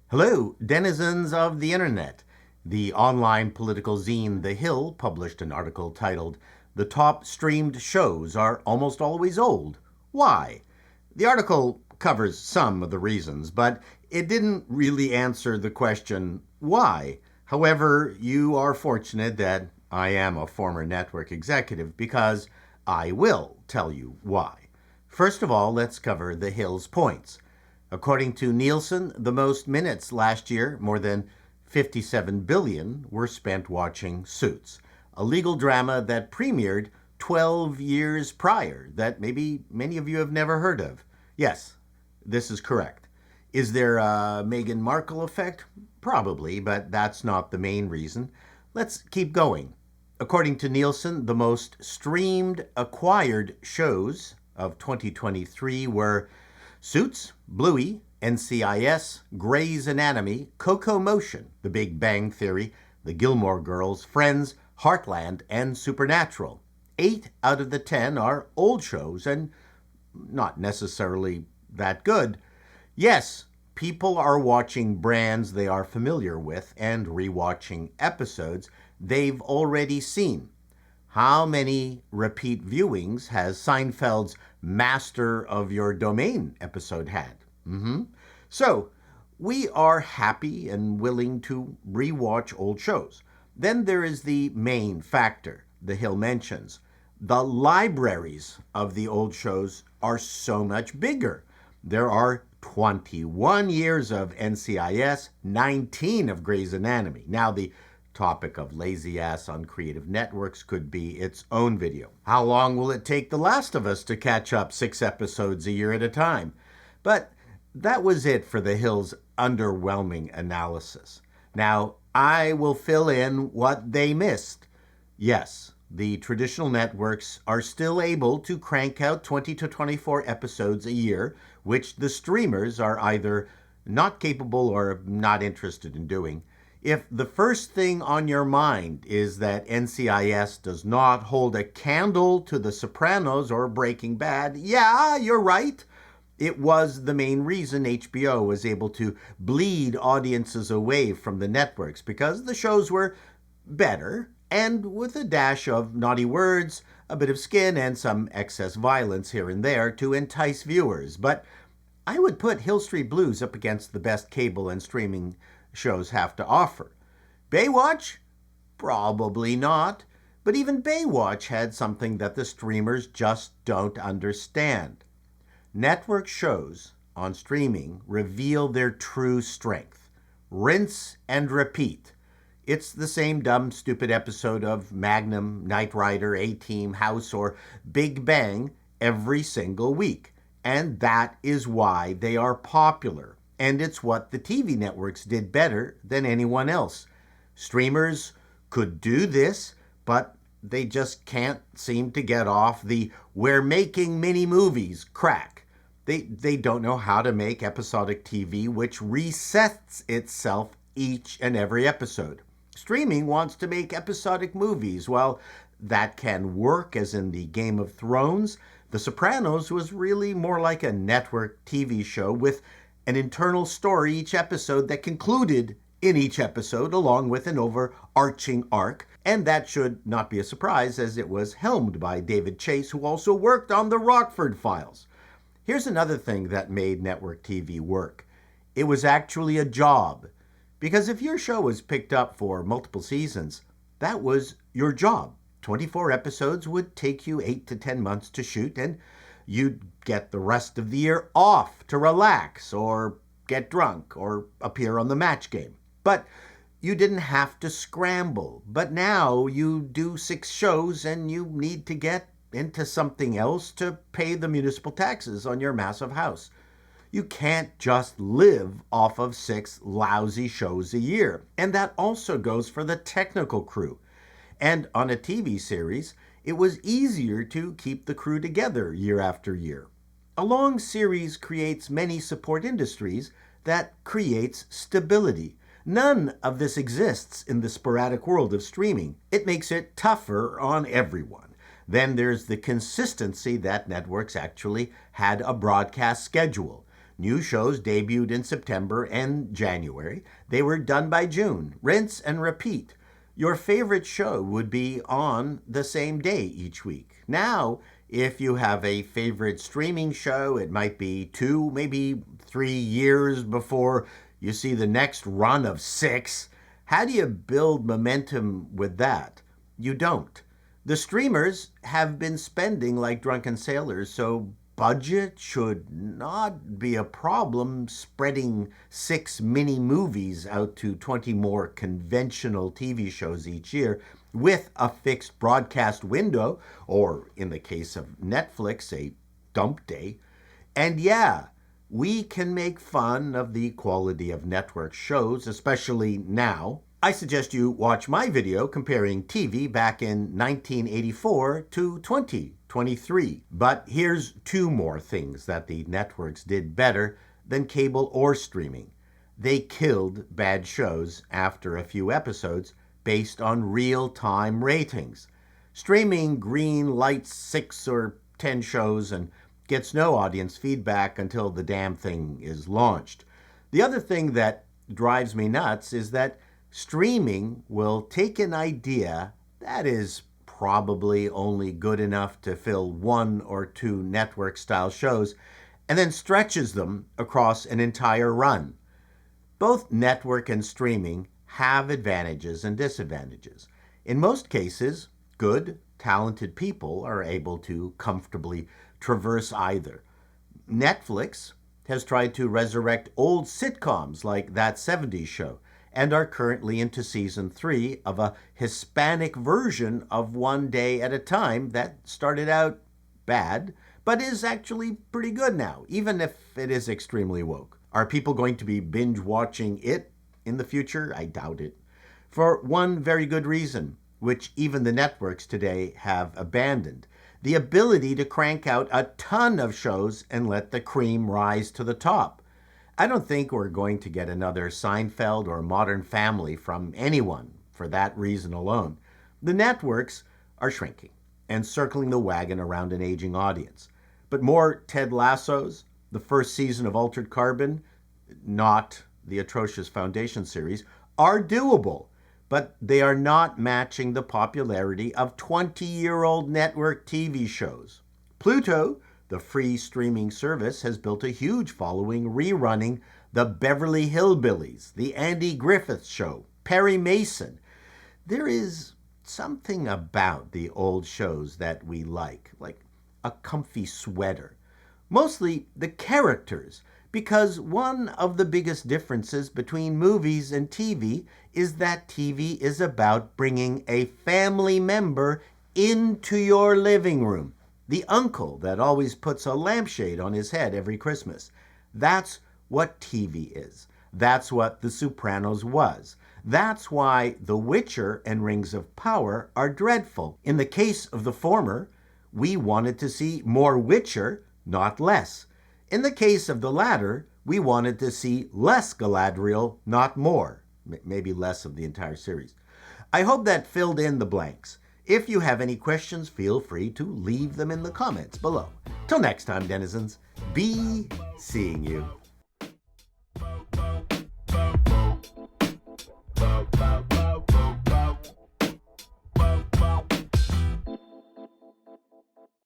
Hello, denizens of the internet. The online political zine The Hill published an article titled, "The Top Streamed Shows Are Almost Always Old. Why?" The article covers some of the reasons, but it didn't really answer the question, why? However, you are fortunate that I am a former network executive because I will tell you why. First of all, let's cover The Hill's points. According to Nielsen, the most minutes last year, more than 57 billion, were spent watching Suits, a legal drama that premiered 12 years prior that maybe many of you have never heard of. Yes, this is correct. Is there a Meghan Markle effect? Probably, but that's not the main reason. Let's keep going. According to Nielsen, the most streamed acquired shows of 2023 were Suits, Bluey, NCIS, Grey's Anatomy, Coco Motion, The Big Bang Theory, The Gilmore Girls, Friends, Heartland, and Supernatural. 8 out of the 10 are old shows and not necessarily that good. Yes, people are watching brands they are familiar with and rewatching episodes they've already seen. How many repeat viewings has Seinfeld's Master of Your Domain episode had? So, we are happy and willing to rewatch old shows. Then there is the main factor The Hill mentions. The libraries of the old shows are so much bigger. There are 21 years of NCIS, 19 of Grey's Anatomy. Now, the topic of lazy ass on creative networks could be its own video. How long will it take The Last of Us to catch up 6 episodes a year at a time? But that was it for The Hill's underwhelming analysis. Now, I will fill in what they missed. Yes, the traditional networks are still able to crank out 20 to 24 episodes a year, which the streamers are either not capable or not interested in doing. If the first thing on your mind is that NCIS does not hold a candle to The Sopranos or Breaking Bad, yeah, you're right. It was the main reason HBO was able to bleed audiences away from the networks, because the shows were better and with a dash of naughty words, a bit of skin, and some excess violence here and there to entice viewers. But I would put Hill Street Blues up against the best cable and streaming shows have to offer. Baywatch? Probably not. But even Baywatch had something that the streamers just don't understand. Network shows on streaming reveal their true strength. Rinse and repeat. It's the same dumb, stupid episode of Magnum, Knight Rider, A-Team, House, or Big Bang every single week. And that is why they are popular. And it's what the TV networks did better than anyone else. Streamers could do this, but they just can't seem to get off the "we're making mini movies" crack. They don't know how to make episodic TV which resets itself each and every episode. Streaming wants to make episodic movies. Well, that can work, as in the Game of Thrones. The Sopranos was really more like a network TV show with an internal story each episode that concluded in each episode along with an overarching arc. And that should not be a surprise, as it was helmed by David Chase, who also worked on the Rockford Files. Here's another thing that made network TV work. It was actually a job. Because if your show was picked up for multiple seasons, that was your job. 24 episodes would take you 8 to 10 months to shoot, and you'd get the rest of the year off to relax or get drunk or appear on the Match Game. But you didn't have to scramble. But now you do 6 shows and you need to get into something else to pay the municipal taxes on your massive house. You can't just live off of 6 lousy shows a year. And that also goes for the technical crew. And on a TV series, it was easier to keep the crew together year after year. A long series creates many support industries that creates stability. None of this exists in the sporadic world of streaming. It makes it tougher on everyone. Then there's the consistency that networks actually had a broadcast schedule. New shows debuted in September and January. They were done by June. Rinse and repeat. Your favorite show would be on the same day each week. Now, if you have a favorite streaming show, it might be 2, maybe 3 years before you see the next run of 6. How do you build momentum with that? You don't. The streamers have been spending like drunken sailors, so budget should not be a problem spreading 6 mini movies out to 20 more conventional TV shows each year with a fixed broadcast window, or in the case of Netflix, a dump day. And yeah, we can make fun of the quality of network shows, especially now. I suggest you watch my video comparing TV back in 1984 to 2023. But here's 2 more things that the networks did better than cable or streaming. They killed bad shows after a few episodes based on real-time ratings. Streaming green lights 6 or 10 shows and gets no audience feedback until the damn thing is launched. The other thing that drives me nuts is that streaming will take an idea that is probably only good enough to fill 1 or 2 network-style shows and then stretches them across an entire run. Both network and streaming have advantages and disadvantages. In most cases, good, talented people are able to comfortably traverse either. Netflix has tried to resurrect old sitcoms like That 70s Show and are currently into season 3 of a Hispanic version of One Day at a Time that started out bad, but is actually pretty good now, even if it is extremely woke. Are people going to be binge watching it in the future? I doubt it. For one very good reason, which even the networks today have abandoned: the ability to crank out a ton of shows and let the cream rise to the top. I don't think we're going to get another Seinfeld or Modern Family from anyone for that reason alone. The networks are shrinking and circling the wagon around an aging audience. But more Ted Lassos, the first season of Altered Carbon, not the atrocious Foundation series, are doable, but they are not matching the popularity of 20-year-old network TV shows. Pluto, the free streaming service, has built a huge following rerunning the Beverly Hillbillies, the Andy Griffith Show, Perry Mason. There is something about the old shows that we like a comfy sweater. Mostly the characters, because one of the biggest differences between movies and TV is that TV is about bringing a family member into your living room. The uncle that always puts a lampshade on his head every Christmas. That's what TV is. That's what The Sopranos was. That's why The Witcher and Rings of Power are dreadful. In the case of the former, we wanted to see more Witcher, not less. In the case of the latter, we wanted to see less Galadriel, not more. Maybe less of the entire series. I hope that filled in the blanks. If you have any questions, feel free to leave them in the comments below. Till next time, denizens, be seeing you.